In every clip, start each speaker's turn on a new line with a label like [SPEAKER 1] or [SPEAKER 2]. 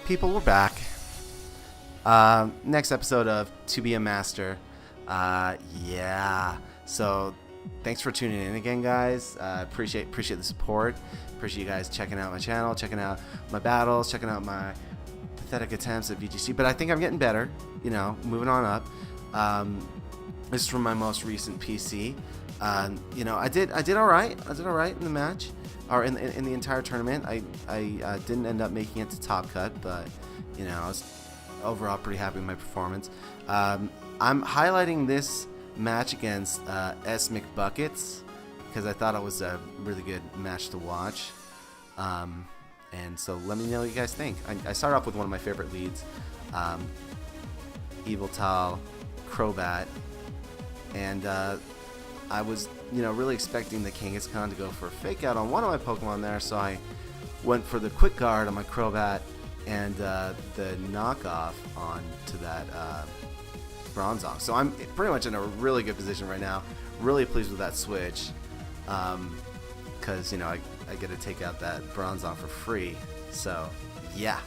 [SPEAKER 1] People, we're back. Next episode of 2.B.A Master. Yeah. So, thanks for tuning in again, guys. Appreciate the support. Appreciate you guys checking out my channel, checking out my battles, checking out my pathetic attempts at VGC. But I think I'm getting better. You know, moving on up. This is from my most recent PC. You know, I did all right. I did all right in the match, or in the entire tournament. I didn't end up making it to top cut, but you know, I was overall pretty happy with my performance. I'm highlighting this match against McBuckets because I thought it was a really good match to watch. And so let me know what you guys think. I start off with one of my favorite leads, Yveltal, Crobat, and I was, you know, really expecting the Kangaskhan to go for a fake out on one of my Pokemon there, so I went for the quick guard on my Crobat and the knockoff onto that Bronzong. So I'm pretty much in a really good position right now. Really pleased with that switch, because you know I get to take out that Bronzong for free. So yeah,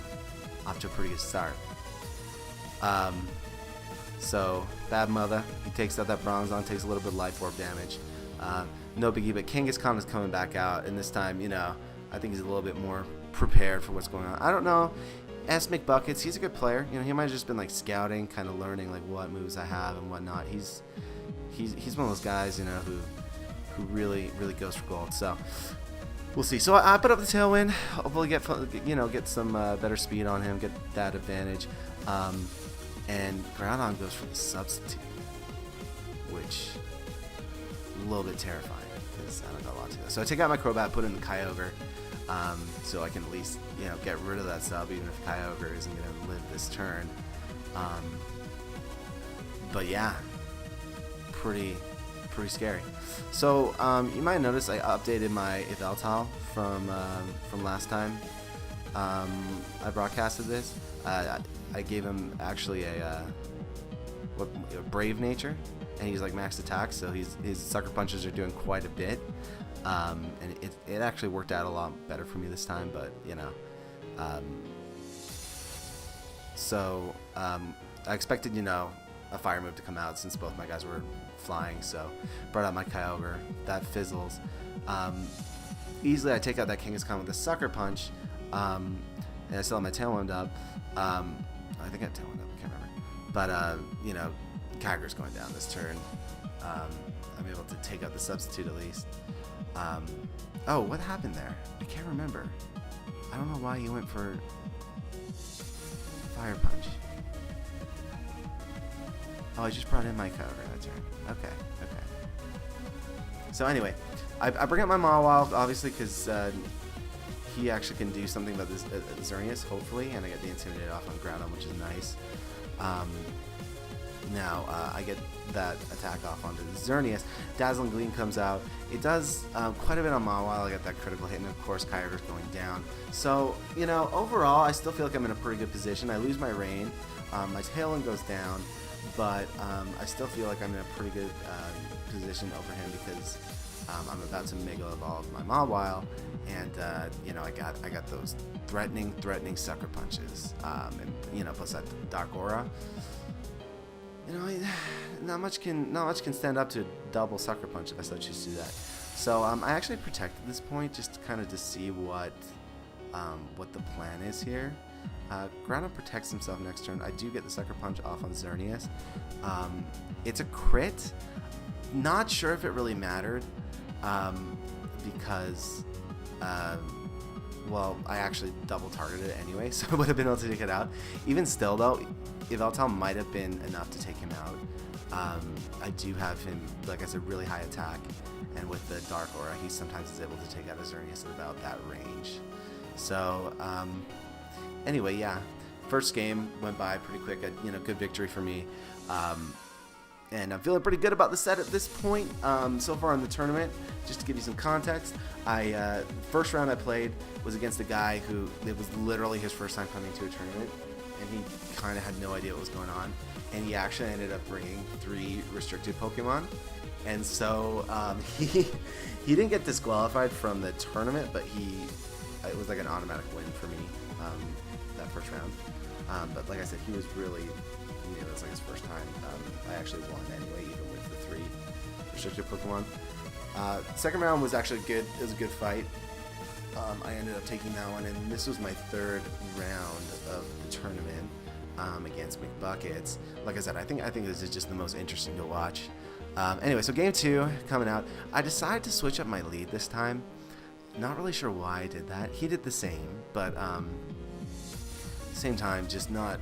[SPEAKER 1] off to a pretty good start. So Bad Mother, he takes out that Bronzong, takes a little bit of Life Orb damage. No biggie, but Kangaskhan is coming back out, and this time, you know, I think he's a little bit more prepared for what's going on. I don't know. McBuckets, he's a good player. You know, he might have just been like scouting, kind of learning like what moves I have and whatnot. He's one of those guys, you know, who really goes for gold. So we'll see. So I put up the Tailwind. Hopefully get some better speed on him, get that advantage. And Groudon goes for the substitute, which a little bit terrifying because I don't know a lot to do. So I take out my Crobat, put in the Kyogre, so I can at least, you know, get rid of that sub, even if Kyogre isn't going to live this turn. But yeah, pretty scary. So you might notice I updated my Yveltal from last time I broadcasted this. I gave him actually a Brave Nature, and he's like max attack, so his Sucker Punches are doing quite a bit, and it actually worked out a lot better for me this time. But you know, so I expected, you know, a fire move to come out since both my guys were flying, so brought out my Kyogre. That fizzles. Easily I take out that Kangaskhan with a Sucker Punch, and I still have my Tailwind up. I think I have Tailwind up, I can't remember. But, you know, Kyogre's going down this turn. I'm able to take out the substitute at least. Oh, what happened there? I can't remember. I don't know why he went for Fire Punch. Oh, I just brought in my Kyogre that turn. Okay. So anyway, I bring up my Mawile, obviously, because he actually can do something about this Xerneas, hopefully, and I get the Intimidate off on Groudon, which is nice. Now I get that attack off onto the Xerneas. Dazzling Gleam comes out. It does quite a bit on Mawile. I get that critical hit, and of course Kyogre's going down. So, you know, overall, I still feel like I'm in a pretty good position. I lose my Rain. My Tailwind goes down, but I still feel like I'm in a pretty good position over him because I'm about to Mega Evolve my Mawile, and you know, I got those threatening Sucker Punches, and you know, plus that Dark Aura. You know, not much can stand up to a double Sucker Punch if I so choose to do that. So I actually protected this point just kind of to see what the plan is here. Groudon protects himself next turn. I do get the Sucker Punch off on Xerneas. It's a crit. Not sure if it really mattered, because well, I actually double targeted it anyway, so I would have been able to take it out. Even still though, Yveltal might have been enough to take him out. I do have him, like I said, really high attack, and with the Dark Aura, he sometimes is able to take out a Xerneas at about that range. So anyway, yeah, first game went by pretty quick. You know, good victory for me. And I'm feeling pretty good about the set at this point so far in the tournament. Just to give you some context, first round I played was against a guy who it was literally his first time coming to a tournament, and he kind of had no idea what was going on. And he actually ended up bringing 3 restricted Pokemon, and so he didn't get disqualified from the tournament, but it was like an automatic win for me. that first round. But like I said, he was really, it was like his first time. I actually won anyway, even with the 3 restricted Pokemon. Second round was actually good. It was a good fight. I ended up taking that one, and this was my 3rd round of the tournament against McBuckets. Like I said, I think this is just the most interesting to watch. Anyway, so game 2 coming out. I decided to switch up my lead this time. Not really sure why I did that. He did the same, but same time, just not,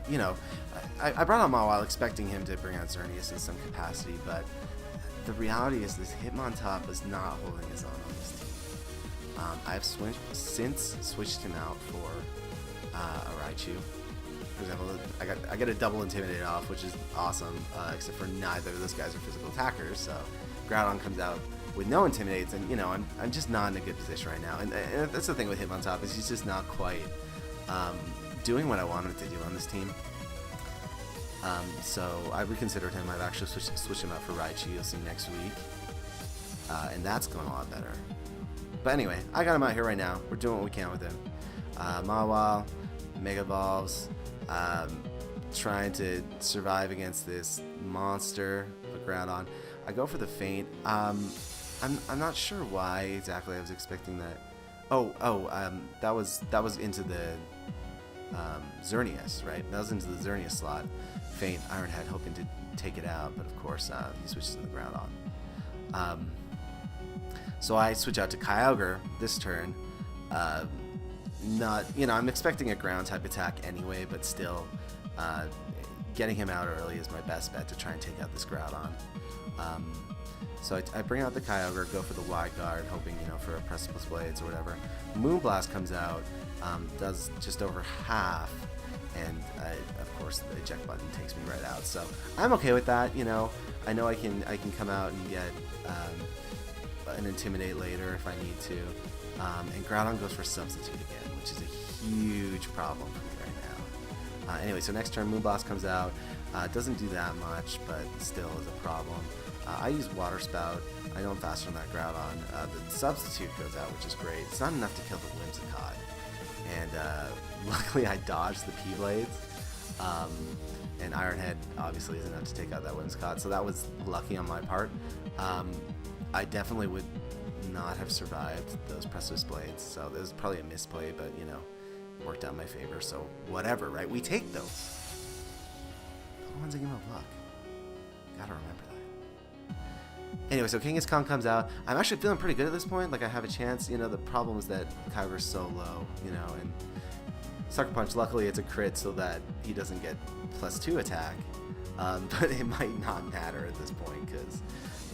[SPEAKER 1] I brought on Mawile expecting him to bring out Xerneas in some capacity, but the reality is this Hitmontop is not holding his own on this team. I've since switched him out for a Raichu. For example, I get a double Intimidate off, which is awesome, except for neither of those guys are physical attackers, so Groudon comes out with no Intimidates, and I'm just not in a good position right now. And that's the thing with Hitmontop, is he's just not quite doing what I wanted to do on this team. So I reconsidered him. I've actually switched him out for Raichu. You'll see next week, and that's going a lot better. But anyway, I got him out here right now. We're doing what we can with him. Mawile, Mega Evolves, trying to survive against this monster of a Groudon. I go for the Feint. I'm not sure why exactly I was expecting that. That was into the Xerneas, right? That was into the Xerneas slot. Feint, Iron Head, hoping to take it out, but of course he switches to the Groudon. So I switch out to Kyogre this turn. I'm expecting a ground type attack anyway, but still, getting him out early is my best bet to try and take out this Groudon. So I bring out the Kyogre, go for the wide guard, hoping, for a Precipice Blades or whatever. Moonblast comes out, does just over half, and of course the eject button takes me right out. So I'm okay with that. I know I can come out and get an Intimidate later if I need to. And Groudon goes for Substitute again, which is a huge problem for me right now. Anyway, so next turn Moonblast comes out. Doesn't do that much, but still is a problem. I use Water Spout. I know I'm faster than that Groudon. The Substitute goes out, which is great. It's not enough to kill the Whimsicott. And luckily I dodged the P-Blades. And Iron Head obviously isn't enough to take out that Whimsicott, so that was lucky on my part. I definitely would not have survived those Precipice Blades, so it was probably a misplay, but worked out in my favor, so whatever, right? We take those. Pokemon's a game of luck. Gotta remember that. Anyway, so Kangaskhan comes out. I'm actually feeling pretty good at this point. Like, I have a chance. The problem is that Kyogre's so low, and Sucker Punch, luckily it's a crit so that he doesn't get +2 attack. But it might not matter at this point because,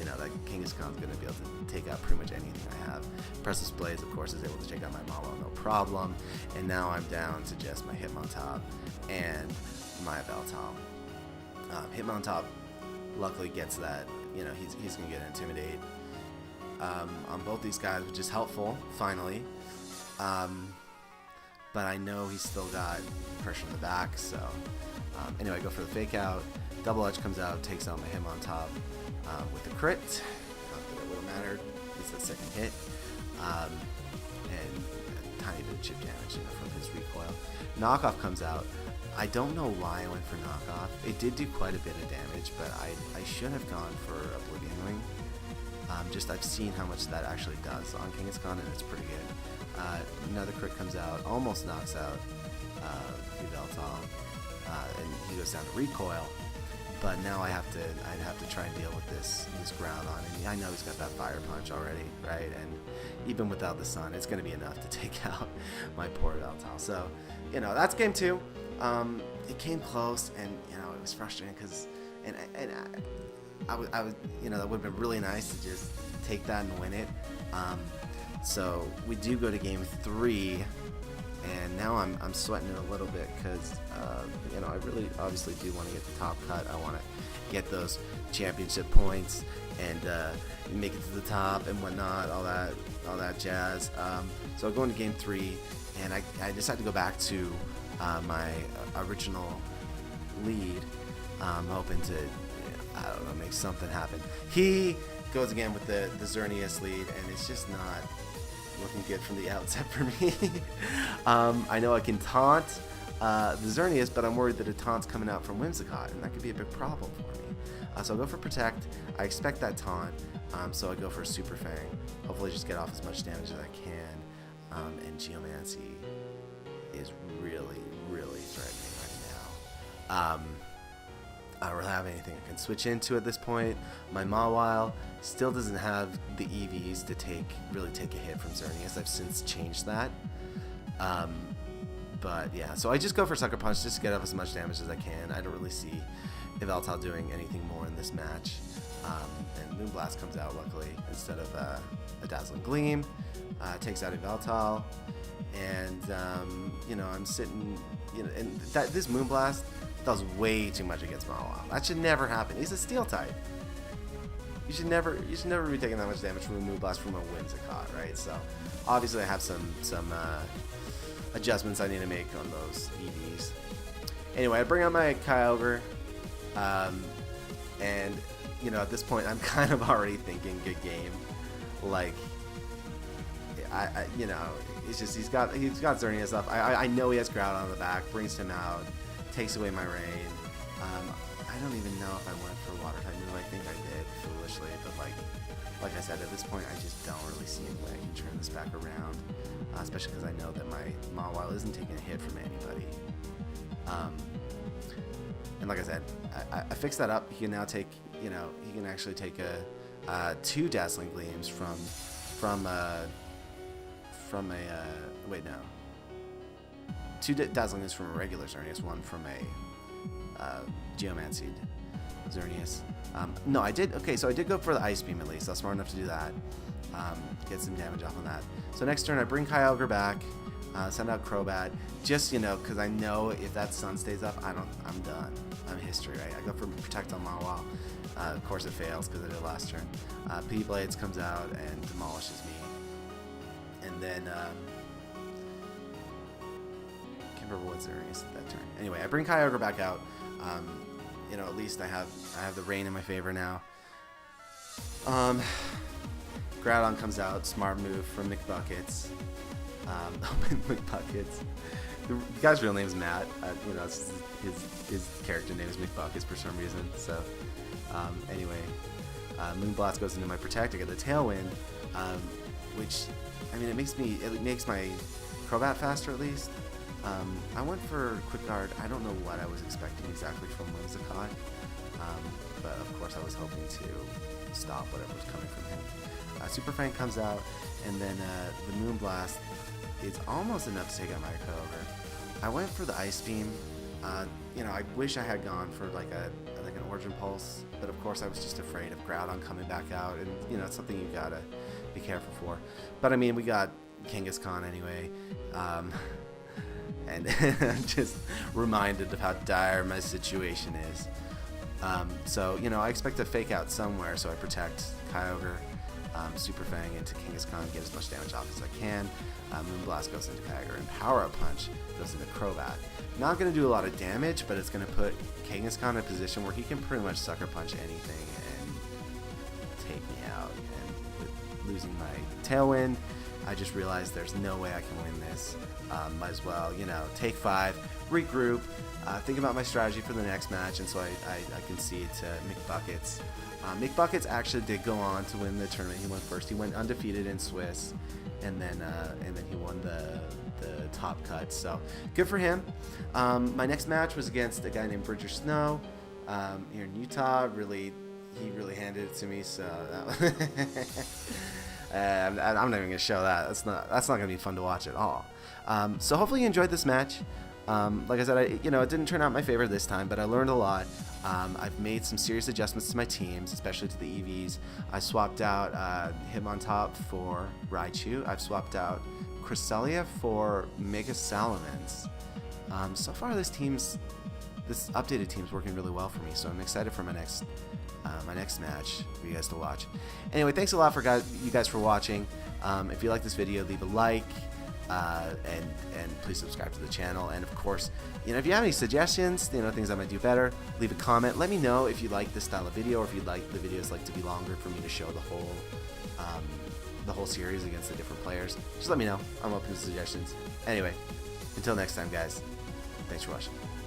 [SPEAKER 1] that Kangaskhan's going to be able to take out pretty much anything I have. Precipice Blades, of course, is able to take out my Mawile, no problem. And now I'm down to just my Hitmontop and my Yveltal. Hitmontop luckily gets that, he's going to get an Intimidate on both these guys, which is helpful, finally. But I know he's still got pressure in the back, so anyway, I go for the Fake Out. Double Edge comes out, takes out my Hitmontop with a crit. Not that it would have mattered. It's the second hit. And a tiny bit of chip damage from his recoil. Knockoff comes out. I don't know why I went for Knockoff. It did do quite a bit of damage, but I should have gone for Oblivion Wing. I've seen how much that actually does on Kangaskhan, and it's pretty good. Another crit comes out, almost knocks out Yveltal, and he goes down to recoil. But now I'd have to try and deal with this Groudon, and I know he's got that Fire Punch already, right? And even without the Sun, it's going to be enough to take out my poor Yveltal. So, that's game 2. It came close, and it was frustrating because, I was, that would have been really nice to just take that and win it. So we do go to game 3, and now I'm sweating it a little bit because I really obviously do want to get the top cut. I want to get those championship points and make it to the top and whatnot, all that jazz. So I go into game 3, and I decided to go back to my original lead, hoping to make something happen. He goes again with the Xerneas lead, and it's just not looking good from the outset for me. I know I can taunt, the Xerneas, but I'm worried that a taunt's coming out from Whimsicott, and that could be a big problem for me. So I'll go for Protect. I expect that taunt, so I go for a Super Fang. Hopefully just get off as much damage as I can, and Geomancy is really, really threatening right now. I don't really have anything I can switch into at this point. My Mawile still doesn't have the EVs to really take a hit from Xerneas. I've since changed that. But yeah, so I just go for Sucker Punch just to get off as much damage as I can. I don't really see Yveltal doing anything more in this match. And Moonblast comes out, luckily, instead of a Dazzling Gleam. Takes out Yveltal. And, I'm sitting, and this Moonblast does way too much against Mawile. That should never happen. He's a Steel type. You should never be taking that much damage from a Moonblast from a Whimsicott, right? So, obviously I have some adjustments I need to make on those EVs. Anyway, I bring out my Kyogre, and at this point I'm kind of already thinking good game. Like, it's just he's got Xerneas up. I know he has Groudon on the back, brings him out, takes away my rain. I don't even know if I went for Water type move. I think I did foolishly, but like I said, at this point I just don't really see any way I can turn this back around. Especially because I know that my Mawile isn't taking a hit from anybody. And like I said, I fixed that up. He can now take, he can actually take two Dazzling Gleams two Dazzling Gleams from a regular Xerneas, one from a Geomancy Xerneas. No, I did. Okay, so I did go for the Ice Beam at least. I was smart enough to do that. Get some damage off on that. So next turn I bring Kyogre back, send out Crobat, just because I know if that Sun stays up, I'm done. I'm history, right? I go for Protect on Mawile. Of course it fails because I did last turn. P-Blades comes out and demolishes me. And then can't remember what Xerneas at that turn. Anyway, I bring Kyogre back out. At least I have the rain in my favor now. Groudon comes out, smart move from McBuckets. McBuckets. The guy's real name is Matt. His character name is McBuckets for some reason. So, anyway, Moonblast goes into my Protect. I get the Tailwind, which, it makes my Crobat faster at least. I went for Quick Guard. I don't know what I was expecting exactly from Whimsicott, but of course I was hoping to stop whatever was coming from him. Super Fang comes out, and then the Moonblast is almost enough to take out my Kyogre. I went for the Ice Beam. I wish I had gone for like an Origin Pulse, but of course I was just afraid of Groudon coming back out, and it's something you gotta be careful for. But we got Kangaskhan anyway, and I'm just reminded of how dire my situation is. So I expect to fake out somewhere, so I protect Kyogre. Super Fang into Kangaskhan, get as much damage off as I can. Moonblast goes into Kyogre, and Power Up Punch goes into Crobat. Not going to do a lot of damage, but it's going to put Kangaskhan in a position where he can pretty much Sucker Punch anything and take me out. And with losing my Tailwind, I just realized there's no way I can win this. Might as well, take 5, regroup, think about my strategy for the next match, and so I concede to McBuckets. McBuckets actually did go on to win the tournament. He went first. He went undefeated in Swiss, and then he won the top cut. So good for him. My next match was against a guy named Bridger Snow here in Utah. He really handed it to me. So I'm not even gonna show that. That's not gonna be fun to watch at all. So hopefully you enjoyed this match. Like I said, it didn't turn out in my favor this time, but I learned a lot. I've made some serious adjustments to my teams, especially to the EVs. I swapped out Hitmontop for Raichu. I've swapped out Cresselia for Mega Salamence. So far, this updated team's working really well for me, so I'm excited for my next match for you guys to watch. Anyway, thanks a lot for you guys for watching. If you like this video, leave a like. And please subscribe to the channel, and of course, if you have any suggestions, things I might do better, leave a comment. Let me know if you like this style of video, or if you'd like the videos to be longer for me to show the whole series against the different players. Just let me know. I'm open to suggestions. Anyway, until next time, guys, Thanks for watching.